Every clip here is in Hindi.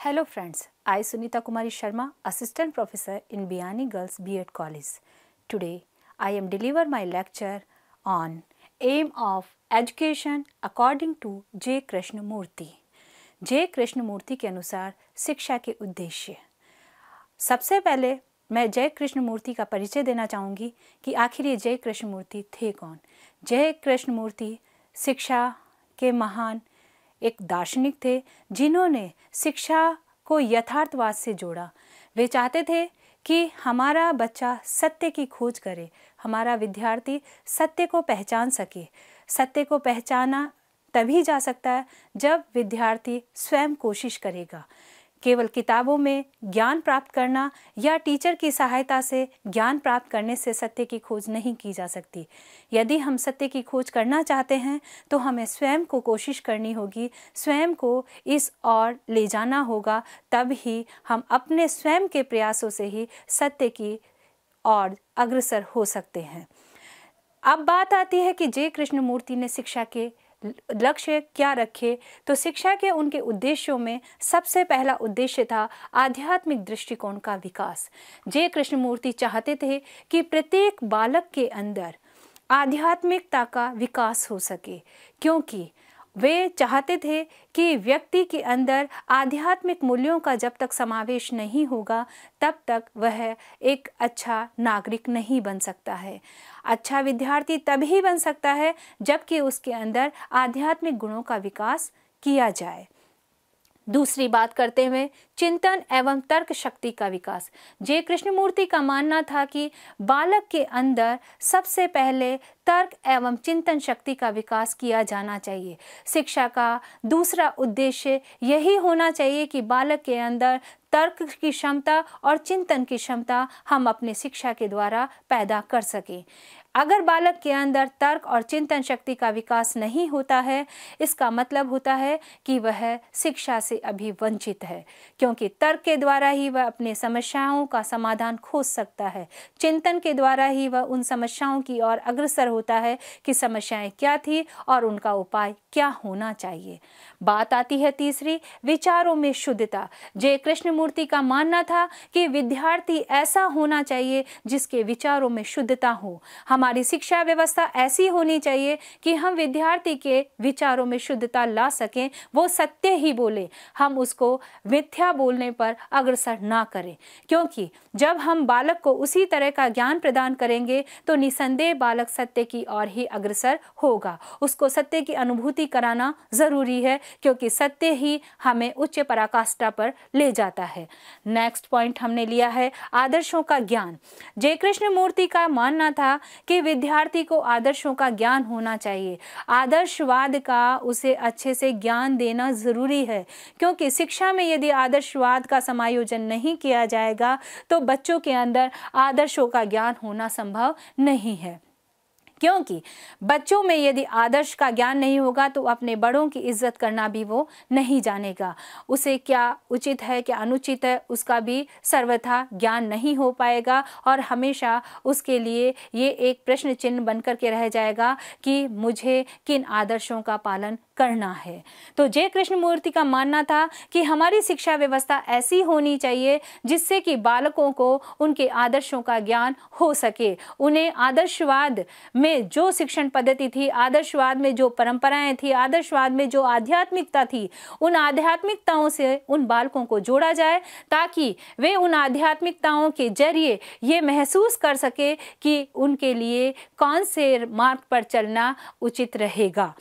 Hello friends, I Sunita Kumari Sharma, Assistant Professor in Biyani Girls B.Ed College. Today I am deliver my lecture on aim of education according to J. Krishnamurti. J. Krishnamurti के अनुसार शिक्षा के उद्देश्य। सबसे पहले मैं जय कृष्णमूर्ति का परिचय देना चाहूँगी कि आखिर ये जय कृष्णमूर्ति थे कौन। जय कृष्णमूर्ति शिक्षा के महान एक दार्शनिक थे जिन्होंने शिक्षा को यथार्थवाद से जोड़ा। वे चाहते थे कि हमारा बच्चा सत्य की खोज करे, हमारा विद्यार्थी सत्य को पहचान सके। सत्य को पहचाना तभी जा सकता है जब विद्यार्थी स्वयं कोशिश करेगा। केवल किताबों में ज्ञान प्राप्त करना या टीचर की सहायता से ज्ञान प्राप्त करने से सत्य की खोज नहीं की जा सकती। यदि हम सत्य की खोज करना चाहते हैं तो हमें स्वयं को कोशिश करनी होगी, स्वयं को इस ओर ले जाना होगा, तब ही हम अपने स्वयं के प्रयासों से ही सत्य की ओर अग्रसर हो सकते हैं। अब बात आती है कि जे कृष्णमूर्ति ने शिक्षा के लक्ष्य क्या रखे, तो शिक्षा के उनके उद्देश्यों में सबसे पहला उद्देश्य था आध्यात्मिक दृष्टिकोण का विकास। जे कृष्णमूर्ति चाहते थे कि प्रत्येक बालक के अंदर आध्यात्मिकता का विकास हो सके, क्योंकि वे चाहते थे कि व्यक्ति के अंदर आध्यात्मिक मूल्यों का जब तक समावेश नहीं होगा तब तक वह एक अच्छा नागरिक नहीं बन सकता है। अच्छा विद्यार्थी तभी बन सकता है जबकि उसके अंदर आध्यात्मिक गुणों का विकास किया जाए। दूसरी बात करते हुए चिंतन एवं तर्क शक्ति का विकास। जे कृष्णमूर्ति का मानना था कि बालक के अंदर सबसे पहले तर्क एवं चिंतन शक्ति का विकास किया जाना चाहिए। शिक्षा का दूसरा उद्देश्य यही होना चाहिए कि बालक के अंदर तर्क की क्षमता और चिंतन की क्षमता हम अपने शिक्षा के द्वारा पैदा कर सकें। अगर बालक के अंदर तर्क और चिंतन शक्ति का विकास नहीं होता है, इसका मतलब होता है कि वह शिक्षा से अभी वंचित है, क्योंकि तर्क के द्वारा ही वह अपने समस्याओं का समाधान खोज सकता है। चिंतन के द्वारा ही वह उन समस्याओं की ओर अग्रसर होता है कि समस्याएं क्या थी और उनका उपाय क्या होना चाहिए। बात आती है तीसरी, विचारों में शुद्धता। जे कृष्णमूर्ति का मानना था कि विद्यार्थी ऐसा होना चाहिए जिसके विचारों में शुद्धता हो। हमारी शिक्षा व्यवस्था ऐसी होनी चाहिए कि हम विद्यार्थी के विचारों में शुद्धता ला सकें, वो सत्य ही बोले, हम उसको मिथ्या बोलने पर अग्रसर ना करें। क्योंकि जब हम बालक को उसी तरह का ज्ञान प्रदान करेंगे तो निसंदेह बालक सत्य की ओर ही अग्रसर होगा। उसको सत्य की अनुभूति कराना जरूरी है, क्योंकि सत्य ही हमें उच्च पराकाष्ठा पर ले जाता है। नेक्स्ट पॉइंट हमने लिया है आदर्शों का ज्ञान। जे कृष्णमूर्ति का मानना था कि विद्यार्थी को आदर्शों का ज्ञान होना चाहिए। आदर्शवाद का उसे अच्छे से ज्ञान देना जरूरी है, क्योंकि शिक्षा में यदि आदर्शवाद का समायोजन नहीं किया जाएगा तो बच्चों के अंदर आदर्शों का ज्ञान होना संभव नहीं है। क्योंकि बच्चों में यदि आदर्श का ज्ञान नहीं होगा तो अपने बड़ों की इज्जत करना भी वो नहीं जानेगा। उसे क्या उचित है क्या अनुचित है उसका भी सर्वथा ज्ञान नहीं हो पाएगा, और हमेशा उसके लिए ये एक प्रश्न चिन्ह बनकर के रह जाएगा कि मुझे किन आदर्शों का पालन करना है। तो जे कृष्णमूर्ति का मानना था कि हमारी शिक्षा व्यवस्था ऐसी होनी चाहिए जिससे कि बालकों को उनके आदर्शों का ज्ञान हो सके। उन्हें आदर्शवाद में जो शिक्षण पद्धति थी, आदर्शवाद में जो परंपराएं थी, आदर्शवाद में जो आध्यात्मिकता थी, उन आध्यात्मिकताओं से उन बालकों को जोड़ा जाए ताकि वे उन आध्यात्मिकताओं के जरिए ये महसूस कर सके कि उनके लिए कौन से मार्ग पर चलना उचित रहेगा।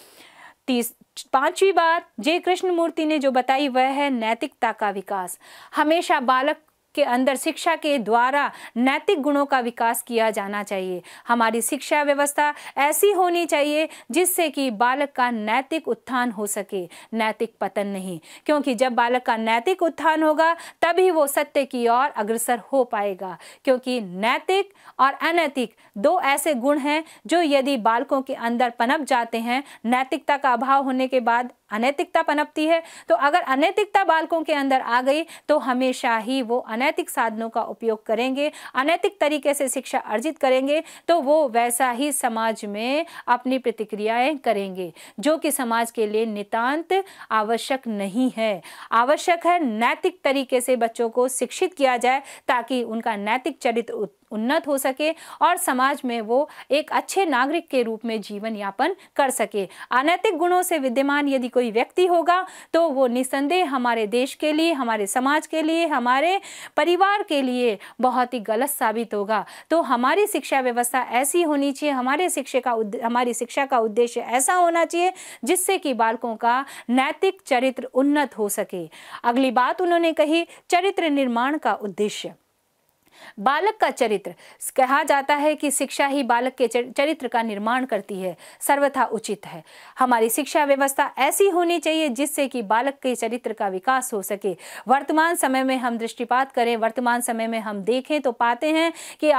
पांचवी बात जे कृष्णमूर्ति ने जो बताई वह है नैतिकता का विकास। हमेशा बालक के अंदर शिक्षा के द्वारा नैतिक गुणों का विकास किया जाना चाहिए। हमारी शिक्षा व्यवस्था ऐसी होनी चाहिए जिससे कि बालक का नैतिक उत्थान हो सके, नैतिक पतन नहीं। क्योंकि जब बालक का नैतिक उत्थान होगा तभी वो सत्य की ओर अग्रसर हो पाएगा, क्योंकि नैतिक और अनैतिक दो ऐसे गुण हैं जो यदि बालकों के अंदर पनप जाते हैं, नैतिकता का अभाव होने के बाद अनैतिकता पनपती है। तो अगर अनैतिकता बालकों के अंदर आ गई तो हमेशा ही वो अनैतिक साधनों का उपयोग करेंगे, अनैतिक तरीके से शिक्षा अर्जित करेंगे, तो वो वैसा ही समाज में अपनी प्रतिक्रियाएं करेंगे, जो कि समाज के लिए नितांत आवश्यक नहीं है। आवश्यक है नैतिक तरीके से बच्चों को शिक्षित किया जाए ताकि उनका नैतिक चरित्र उन्नत हो सके और समाज में वो एक अच्छे नागरिक के रूप में जीवन यापन कर सके। अनैतिक गुणों से विद्यमान यदि कोई व्यक्ति होगा तो वो निस्संदेह हमारे देश के लिए, हमारे समाज के लिए, हमारे परिवार के लिए बहुत ही गलत साबित होगा। तो हमारी शिक्षा व्यवस्था ऐसी होनी चाहिए, हमारी शिक्षा का उद्देश्य ऐसा होना चाहिए जिससे कि बालकों का नैतिक चरित्र उन्नत हो सके। अगली बात उन्होंने कही, चरित्र निर्माण का उद्देश्य। बालक का चरित्र, कहा जाता है कि शिक्षा ही बालक के चरित्र का निर्माण करती है, सर्वथा उचित है। हमारी शिक्षा व्यवस्था ऐसी होनी चाहिए जिससे कि बालक के चरित्र का विकास हो सके। वर्तमान समय में हम दृष्टिपात करें, वर्तमान समय में हम देखें तो पाते हैं कि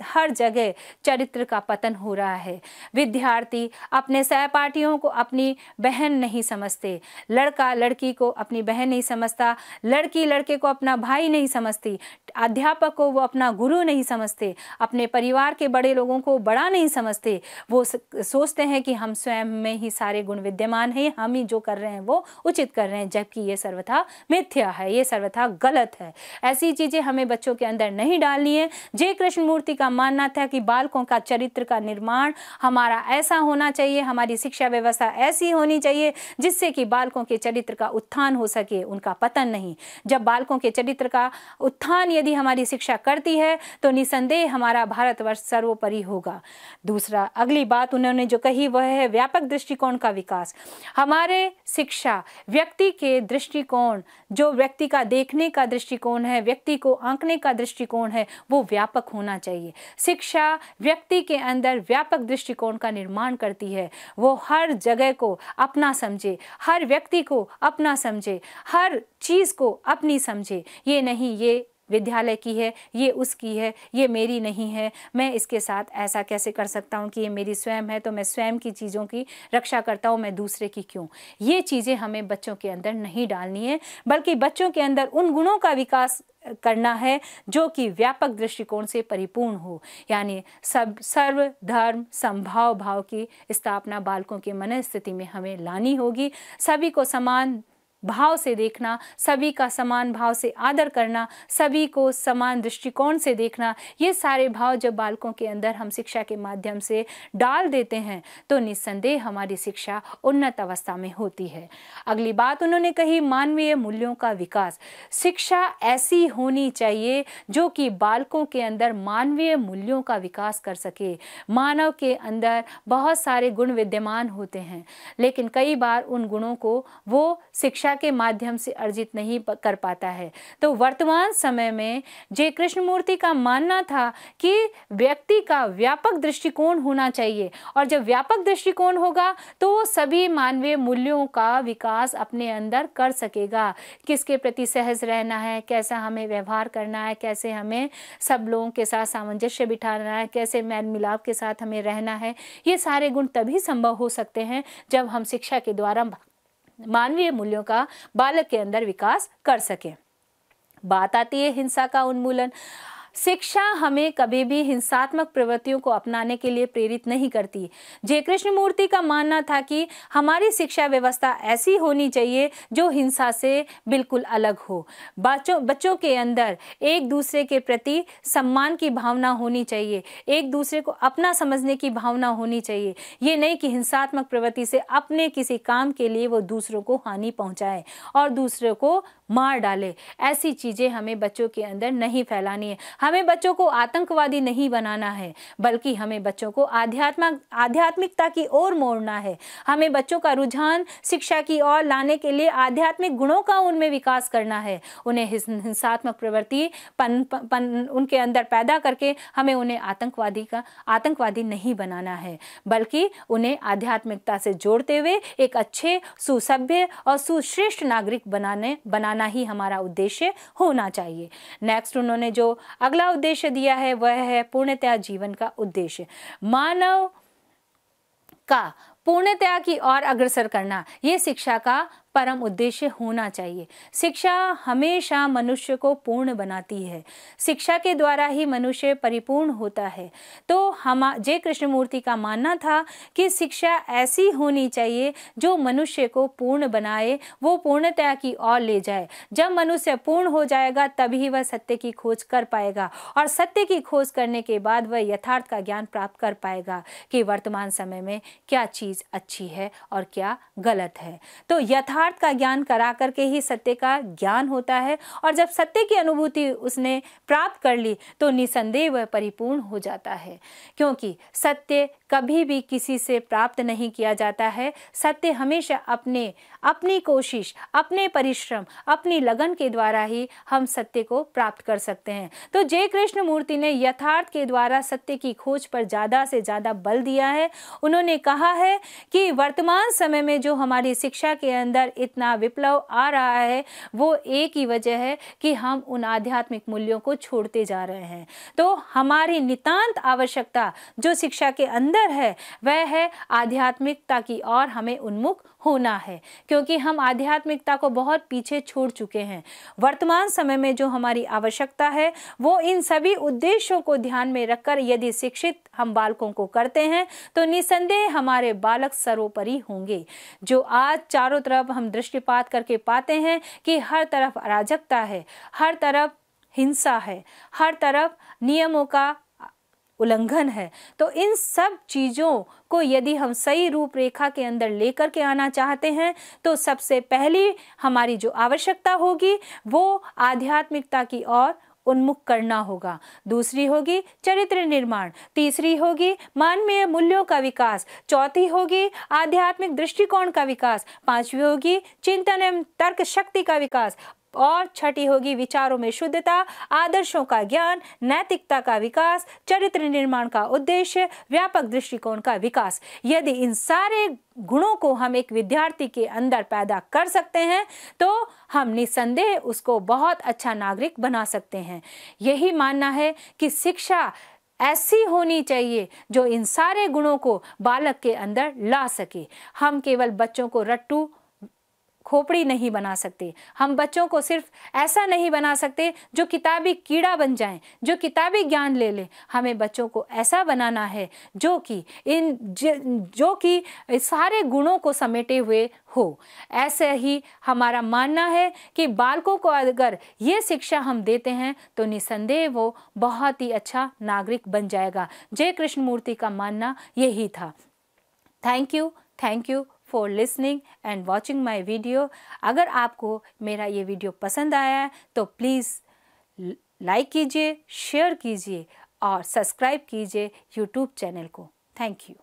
हर जगह चरित्र का पतन हो रहा है। विद्यार्थी अपने सहपाठियों को अपनी बहन नहीं समझते, लड़का लड़की को अपनी बहन नहीं समझता, लड़की लड़के को अपना भाई नहीं समझती, अध्यापक को वो अपना गुरु नहीं समझते, अपने परिवार के बड़े लोगों को बड़ा नहीं समझते। वो सोचते हैं कि हम स्वयं में ही सारे गुण विद्यमान हैं, हम ही जो कर रहे हैं वो उचित कर रहे हैं, जबकि ये सर्वथा मिथ्या है, ये सर्वथा गलत है। ऐसी चीजें हमें बच्चों के अंदर नहीं डालनी है। जय कृष्णमूर्ति का मानना था कि बालकों का चरित्र का निर्माण हमारा ऐसा होना चाहिए, हमारी शिक्षा व्यवस्था ऐसी होनी चाहिए जिससे कि बालकों के चरित्र का उत्थान हो सके, उनका पतन नहीं। जब बालकों के चरित्र का उत्थान यदि हमारी शिक्षा करती है तो निसंदेह हमारा भारतवर्ष सर्वोपरि होगा। दूसरा, अगली बात उन्होंने जो कही वह है व्यापक दृष्टिकोण का विकास। हमारे शिक्षा व्यक्ति के दृष्टिकोण, जो व्यक्ति का देखने का दृष्टिकोण है, व्यक्ति को आंकने का दृष्टिकोण है, वो व्यापक होना चाहिए। शिक्षा व्यक्ति के अंदर व्यापक दृष्टिकोण का निर्माण करती है। वो हर जगह को अपना समझे, हर व्यक्ति को अपना समझे, हर चीज को अपनी समझे। ये नहीं ये विद्यालय की है, ये उसकी है, ये मेरी नहीं है, मैं इसके साथ ऐसा कैसे कर सकता हूँ कि ये मेरी स्वयं है तो मैं स्वयं की चीज़ों की रक्षा करता हूँ, मैं दूसरे की क्यों। ये चीज़ें हमें बच्चों के अंदर नहीं डालनी है, बल्कि बच्चों के अंदर उन गुणों का विकास करना है जो कि व्यापक दृष्टिकोण से परिपूर्ण हो। यानी सर्व धर्म समभाव भाव की स्थापना बालकों के मनस्थिति में हमें लानी होगी। सभी को समान भाव से देखना, सभी का समान भाव से आदर करना, सभी को समान दृष्टिकोण से देखना, ये सारे भाव जब बालकों के अंदर हम शिक्षा के माध्यम से डाल देते हैं तो निस्संदेह हमारी शिक्षा उन्नत अवस्था में होती है। अगली बात उन्होंने कही मानवीय मूल्यों का विकास। शिक्षा ऐसी होनी चाहिए जो कि बालकों के अंदर मानवीय मूल्यों का विकास कर सके। मानव के अंदर बहुत सारे गुण विद्यमान होते हैं, लेकिन कई बार उन गुणों को वो शिक्षा के माध्यम से अर्जित नहीं कर पाता है। तो वर्तमान समय में जय कृष्णमूर्ति का मानना था कि व्यक्ति का व्यापक दृष्टिकोण होना चाहिए, और जब व्यापक दृष्टिकोण होगा तो वो सभी मानवीय मूल्यों का विकास अपने अंदर कर सकेगा। किसके प्रति सहज रहना है, कैसा हमें व्यवहार करना है, कैसे हमें सब लोगों के साथ सामंजस्य बिठाना है, कैसे मेल मिलाप के साथ हमें रहना है, ये सारे गुण तभी संभव हो सकते हैं जब हम शिक्षा के द्वारा मानवीय मूल्यों का बालक के अंदर विकास कर सके। बात आती है हिंसा का उन्मूलन। शिक्षा हमें कभी भी हिंसात्मक प्रवृत्तियों को अपनाने के लिए प्रेरित नहीं करती। जय कृष्णमूर्ति का मानना था कि हमारी शिक्षा व्यवस्था ऐसी होनी चाहिए जो हिंसा से बिल्कुल अलग हो। बच्चों के अंदर एक दूसरे के प्रति सम्मान की भावना होनी चाहिए, एक दूसरे को अपना समझने की भावना होनी चाहिए। ये नहीं कि हिंसात्मक प्रवृत्ति से अपने किसी काम के लिए वो दूसरों को हानि पहुंचाए और दूसरों को मार डाले। ऐसी चीजें हमें बच्चों के अंदर नहीं फैलानी है। हमें बच्चों को आतंकवादी नहीं बनाना है, बल्कि हमें बच्चों को आध्यात्मिकता की ओर मोड़ना है। हमें बच्चों का रुझान शिक्षा की ओर लाने के लिए आध्यात्मिक गुणों का उनमें विकास करना है। उन्हें हिंसात्मक प्रवृत्ति उनके अंदर पैदा करके हमें उन्हें आतंकवादी नहीं बनाना है, बल्कि उन्हें आध्यात्मिकता से जोड़ते हुए एक अच्छे सुसभ्य और सुश्रेष्ठ नागरिक बनाना ही हमारा उद्देश्य होना चाहिए। नेक्स्ट उन्होंने जो अगला उद्देश्य दिया है वह है पूर्णतया जीवन का उद्देश्य। मानव का पूर्णतया की ओर अग्रसर करना, ये शिक्षा का परम उद्देश्य होना चाहिए। शिक्षा हमेशा मनुष्य को पूर्ण बनाती है। शिक्षा के द्वारा ही मनुष्य परिपूर्ण होता है। तो जय कृष्णमूर्ति का मानना था कि शिक्षा ऐसी होनी चाहिए जो मनुष्य को पूर्ण बनाए, वो पूर्णतया की ओर ले जाए। जब मनुष्य पूर्ण हो जाएगा तभी वह सत्य की खोज कर पाएगा, और सत्य की खोज करने के बाद वह यथार्थ का ज्ञान प्राप्त कर पाएगा कि वर्तमान समय में क्या चीज़ अच्छी है और क्या गलत है। तो यथार्थ का ज्ञान करा करके ही सत्य का ज्ञान होता है, और जब सत्य की अनुभूति उसने प्राप्त कर ली तो निसंदेह वह परिपूर्ण हो जाता है। क्योंकि सत्य कभी भी किसी से प्राप्त नहीं किया जाता है। सत्य हमेशा अपनी कोशिश, अपने परिश्रम, अपनी लगन के द्वारा ही हम सत्य को प्राप्त कर सकते हैं। तो जय कृष्णमूर्ति ने यथार्थ के द्वारा सत्य की खोज पर ज़्यादा से ज़्यादा बल दिया है। उन्होंने कहा है कि वर्तमान समय में जो हमारी शिक्षा के अंदर इतना विप्लव आ रहा है, वो एक ही वजह है कि हम उन आध्यात्मिक मूल्यों को छोड़ते जा रहे हैं। तो हमारी नितांत आवश्यकता जो शिक्षा के अंदर है वह है आध्यात्मिकता की ओर हमें उन्मुख होना है, क्योंकि हम आध्यात्मिकता को बहुत पीछे छोड़ चुके हैं। वर्तमान समय में जो हमारी आवश्यकता है वो इन सभी उद्देश्यों को ध्यान में रखकर यदि शिक्षित हम बालकों को करते हैं तो निसंदेह हमारे बालक सर्वोपरि होंगे। जो आज चारों तरफ हम दृष्टिपात करके पाते हैं कि हर तरफ अराजकता है, हर तरफ हिंसा है, हर तरफ नियमों का उल्लंघन है, तो इन सब चीज़ों को यदि हम सही रूपरेखा के अंदर लेकर के आना चाहते हैं तो सबसे पहली हमारी जो आवश्यकता होगी वो आध्यात्मिकता की ओर उन्मुख करना होगा। दूसरी होगी चरित्र निर्माण, तीसरी होगी मानवीय मूल्यों का विकास, चौथी होगी आध्यात्मिक दृष्टिकोण का विकास, पांचवी होगी चिंतन एवं तर्क शक्ति का विकास, और छठी होगी विचारों में शुद्धता, आदर्शों का ज्ञान, नैतिकता का विकास, चरित्र निर्माण का उद्देश्य, व्यापक दृष्टिकोण का विकास। यदि इन सारे गुणों को हम एक विद्यार्थी के अंदर पैदा कर सकते हैं तो हम निसंदेह उसको बहुत अच्छा नागरिक बना सकते हैं। यही मानना है कि शिक्षा ऐसी होनी चाहिए जो इन सारे गुणों को बालक के अंदर ला सके। हम केवल बच्चों को रट्टू खोपड़ी नहीं बना सकते, हम बच्चों को सिर्फ ऐसा नहीं बना सकते जो किताबी कीड़ा बन जाएं, जो किताबी ज्ञान ले लें। हमें बच्चों को ऐसा बनाना है जो कि सारे गुणों को समेटे हुए हो। ऐसे ही हमारा मानना है कि बालकों को अगर ये शिक्षा हम देते हैं तो निसंदेह वो बहुत ही अच्छा नागरिक बन जाएगा। जय कृष्णमूर्ति का मानना यही था। Thank you for listening and watching my video. अगर आपको मेरा ये वीडियो पसंद आया है तो प्लीज़ लाइक कीजिए, शेयर कीजिए और सब्सक्राइब कीजिए यूट्यूब चैनल को। Thank you.